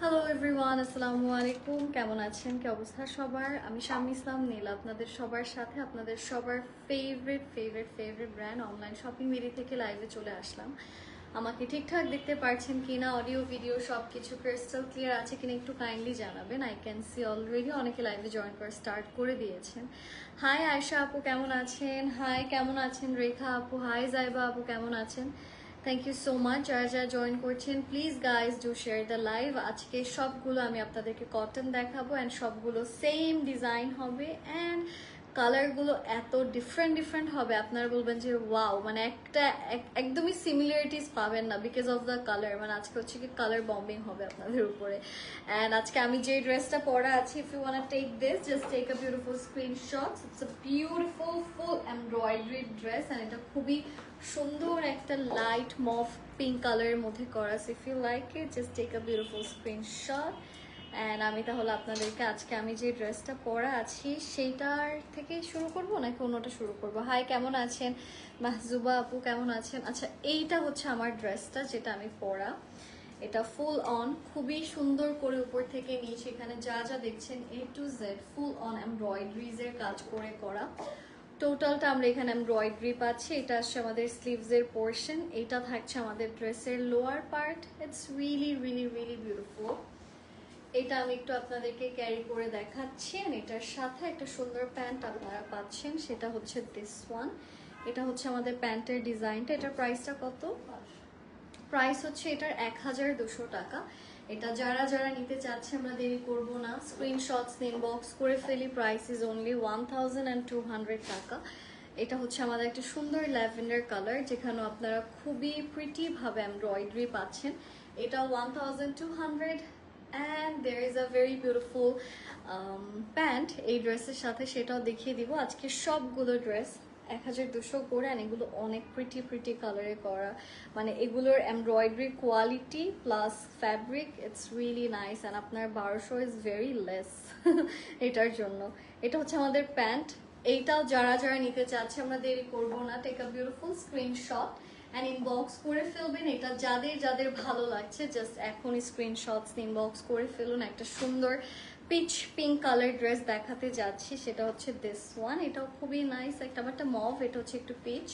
Hello everyone, আসসালামু আলাইকুম। কেমন আছেন? কি অবস্থা সবার? আমি শাম্মী ইসলাম নীল, আপনাদের সবার সাথে আপনাদের সবার ফেভারিট ব্র্যান্ড অনলাইন শপিং মিডি থেকে লাইভে চলে আসলাম। আমাকে ঠিকঠাক দেখতে পারছেন কিনা, অডিও ভিডিও সব কিছু ক্রিস্টাল ক্লিয়ার আছে কিনা একটু কাইন্ডলি জানাবেন। আই ক্যান সি অলরেডি অনেকে লাইভে জয়েন করা স্টার্ট করে দিয়েছেন। হাই আয়শা আপু, কেমন আছেন? হাই, কেমন আছেন রেখা আপু? হাই জাইবা আপু, কেমন আছেন? থ্যাংক ইউ সো মাচ যারা যারা জয়েন করছেন। Please guys do share the live. আজকে সবগুলো আমি আপনাদেরকে কটন দেখাবো অ্যান্ড সবগুলো সেম ডিজাইন হবে অ্যান্ড কালারগুলো এত ডিফারেন্ট হবে আপনারা বলবেন যে ওয়াও, মানে একদমই সিমিলারিটিস পাবেন না বিকজ অফ দ্য কালার। মানে আজকে হচ্ছে কি কালার বম্বিং হবে আপনাদের উপরে। অ্যান্ড আজকে আমি যে ড্রেসটা পরা আছি, if you want take this just take a beautiful screenshot. It's a beautiful full embroidery dress and এটা খুবই সুন্দর একটা লাইট মফ পিঙ্ক কালারের মধ্যে করা। If you like it just take a beautiful screenshot. And আমি তাহলে আপনাদেরকে আজকে আমি যে ড্রেসটা পরা আছি সেইটার থেকে শুরু করব নাকি অন্যটা শুরু করব? হাই, কেমন আছেন? মাহজুবা আপু, কেমন আছেন? আচ্ছা, এইটা হচ্ছে আমার ড্রেসটা যেটা আমি পরা। এটা ফুল অন, খুবই সুন্দর করে উপর থেকে নিচে এখানে যা যা দেখছেন A to Z full on এমব্রয়ডারিজের কাজ করে করা। টোটালটা আমরা এখানে এমব্রয়ডারি পাচ্ছি। এটা আসছে আমাদের স্লিভসের পোর্শন, এটা থাকছে আমাদের ড্রেসের lower part. It's really beautiful. এটা আমি একটু আপনাদেরকে ক্যারি করে দেখাচ্ছি। এটার সাথে একটা সুন্দর প্যান্ট আপনারা পাচ্ছেন, সেটা হচ্ছে দিস ওয়ান। এটা হচ্ছে আমাদের প্যান্টের ডিজাইনটা। এটার প্রাইসটা কত? প্রাইস হচ্ছে এটার 1200 টাকা। এটা যারা যারা নিতে চাচ্ছে আমরা দেরি করব না, স্ক্রিনশটস ইনবক্স করে ফেলি। প্রাইস ইজ অনলি 1200 টাকা। এটা হচ্ছে আমাদের একটা সুন্দর ল্যাভেন্ডার কালার, যেখানেও আপনারা খুবই প্রিটি ভাবে এমব্রয়ডারি পাচ্ছেন। এটা 1200 and there is a very beautiful pant এই ড্রেসের সাথে, সেটাও দেখিয়ে দিব। আজকে সবগুলো ড্রেস 1200 করে, অ্যান্ড এগুলো অনেক প্রিটি কালারে করা। মানে এগুলোর embroidery quality plus fabric, it's really nice. And আপনার 1200 ইজ ভেরি লেস এটার জন্য। এটা হচ্ছে আমাদের প্যান্ট। এইটাও যারা যারা নিতে চাচ্ছে আমরা দেরি করবো না, take a beautiful screenshot and inbox করে ফেলবেন। এটা যাদের যাদের ভালো লাগছে জাস্ট এখন স্ক্রিনশটস ইনবক্স করে ফেলুন। একটা সুন্দর পিচ পিঙ্ক কালার ড্রেস দেখাতে যাচ্ছি, সেটা হচ্ছে দিস ওয়ান। এটাও খুবই নাইস, একটা মভ। এটা হচ্ছে একটু পিচ।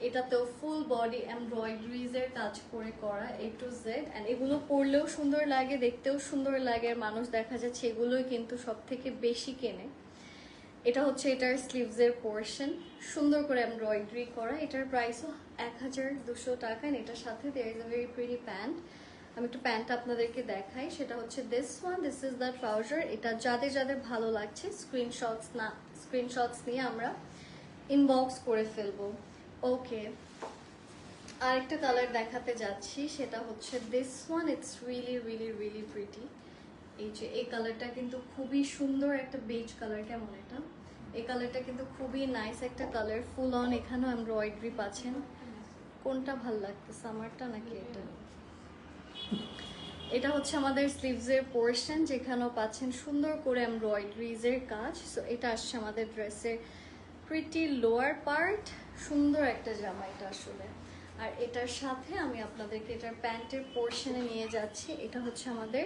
এটাতেও ফুল বডি এমব্রয়ডারিজের কাজ করে করা A to Z। অ্যান্ড এগুলো পরলেও সুন্দর লাগে, দেখতেও সুন্দর লাগে। আর মানুষ দেখা যাচ্ছে এগুলোই কিন্তু সব থেকে বেশি কেনে। এটা হচ্ছে এটার স্লিভসের পোর্শন, সুন্দর করে এমব্রয়ডারি করা। এটার প্রাইসও 1200 টাকা। এটার সাথে there is a very pretty pant. আমি একটু প্যান্ট আপনাদেরকে দেখাই, সেটা হচ্ছে this one. This is the trouser. এটা যাদের যাদের ভালো লাগছে স্ক্রিনশটস নিয়ে আমরা ইনবক্স করে ফেলবো। ওকে, আরেকটা কালার দেখাতে যাচ্ছি, সেটা হচ্ছে this one. It's really pretty. এই যে এই কালারটা কিন্তু খুবই সুন্দর, একটা বেজ কালার। কেমন এটা? এই কালারটা কিন্তু খুবই নাইস একটা কালার, ফুল অন। এখানেও এমব্রয়ডারি পাচ্ছেন। কোনটা ভাল লাগতেছে, আমারটা নাকি এটা? এটা হচ্ছে আমাদের স্লিভসের পোর্শন, যেখানেও পাচ্ছেন সুন্দর করে এমব্রয়ডারিজের কাজ। সো এটা আসছে আমাদের ড্রেসের প্রিটি লোয়ার পার্ট। সুন্দর একটা জামা এটা আসলে। আর এটার সাথে আমি আপনাদেরকে এটার প্যান্টের পোর্শনে নিয়ে যাচ্ছি। এটা হচ্ছে আমাদের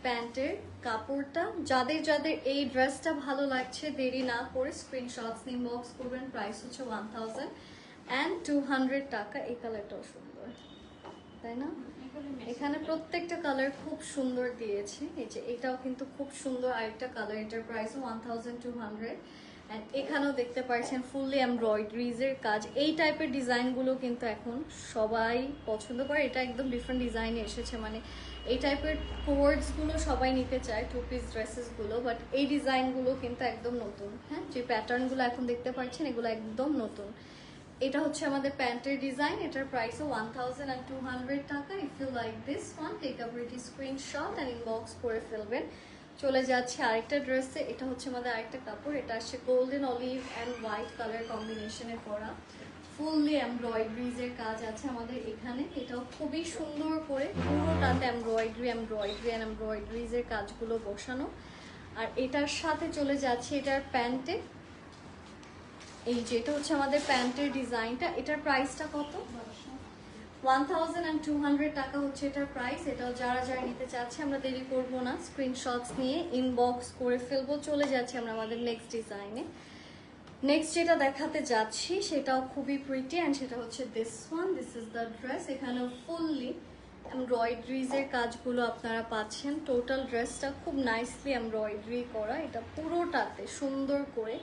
প্যান্টের কাপড়টা। যাদের যাদের এই ড্রেসটা ভালো লাগছে দেরি না করে স্ক্রিনশটস ইনবক্স করবেন। প্রাইস হচ্ছে 1200 টাকা। এই কালারটাও সুন্দর, তাই না? এখানে প্রত্যেকটা কালার খুব সুন্দর দিয়েছে। এই যে এটাও কিন্তু খুব সুন্দর আরেকটা কালার। এটার প্রাইস 1200। অ্যান্ড এখানেও দেখতে পাচ্ছেন ফুললি এমব্রয়ডারিজের কাজ। এই টাইপের ডিজাইনগুলো কিন্তু এখন সবাই পছন্দ করে। এটা একদম ডিফারেন্ট ডিজাইনে এসেছে, মানে এই টাইপের কোয়ার্ডসগুলো সবাই নিতে চায়, টু পিস ড্রেসেসগুলো। বাট এই ডিজাইনগুলো কিন্তু একদম নতুন। হ্যাঁ, যে প্যাটার্নগুলো এখন দেখতে পাচ্ছেন এগুলো একদম নতুন। এটা হচ্ছে আমাদের প্যান্টের ডিজাইন। এটার প্রাইসও 1200 টাকা। If you like this one take a pretty screenshot and inbox করে ফেলবেন। চলে যাচ্ছে আরেকটা ড্রেসে। এটা হচ্ছে আমাদের আরেকটা কাপড়। এটা আসছে golden olive and white colour কম্বিনেশনে করা, ফুললি এমব্রয়ডারিজের কাজ আছে আমাদের এখানে। এটাও খুবই সুন্দর করে পুরোটাতে এমব্রয়ডারিজের কাজগুলো বসানো। আর এটার সাথে চলে যাচ্ছে এটার প্যান্টে। এই যে এটা হচ্ছে আমাদের প্যান্টের ডিজাইনটা। এটার প্রাইসটা কত? 1200 টাকা হচ্ছে এটার প্রাইস। এটাও যারা যারা নিতে চাচ্ছে, আমরা দেরি করবো না, স্ক্রিনশটস নিয়ে ইনবক্স করে ফেলবো। চলে যাচ্ছি আমরা আমাদের নেক্সট ডিজাইনে। নেক্সট যেটা দেখাতে যাচ্ছি সেটাও খুবই প্রিটি, অ্যান্ড সেটা হচ্ছে this one. This is the dress. এখানে ফুললি এমব্রয়ডারিজের কাজগুলো আপনারা পাচ্ছেন। টোটাল ড্রেসটা খুব নাইসলি এমব্রয়ডারি করা, এটা পুরোটাতে সুন্দর করে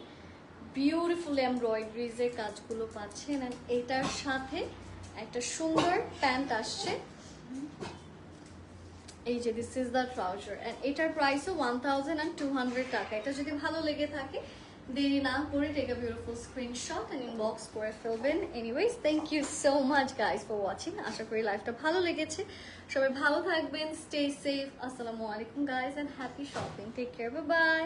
বিউটিফুল এমব্রয়ডারিজের কাজগুলো পাচ্ছেন। অ্যান্ড এটার সাথে একটা সুন্দর প্যান্ট আসছে, এই যে this is the trouser. And এটার প্রাইসও 1200 টাকা। এটা যদি ভালো লেগে থাকে দেরি না করে take a beautiful screenshot and inbox করে ফেলবেন। Anyways, thank you so much guys for watching. আশা করি লাইফটা ভালো লেগেছে। সবাই ভালো থাকবেন, স্টে সেফ। আসসালামু আলাইকুম guys, and happy shopping. Take care, bye by.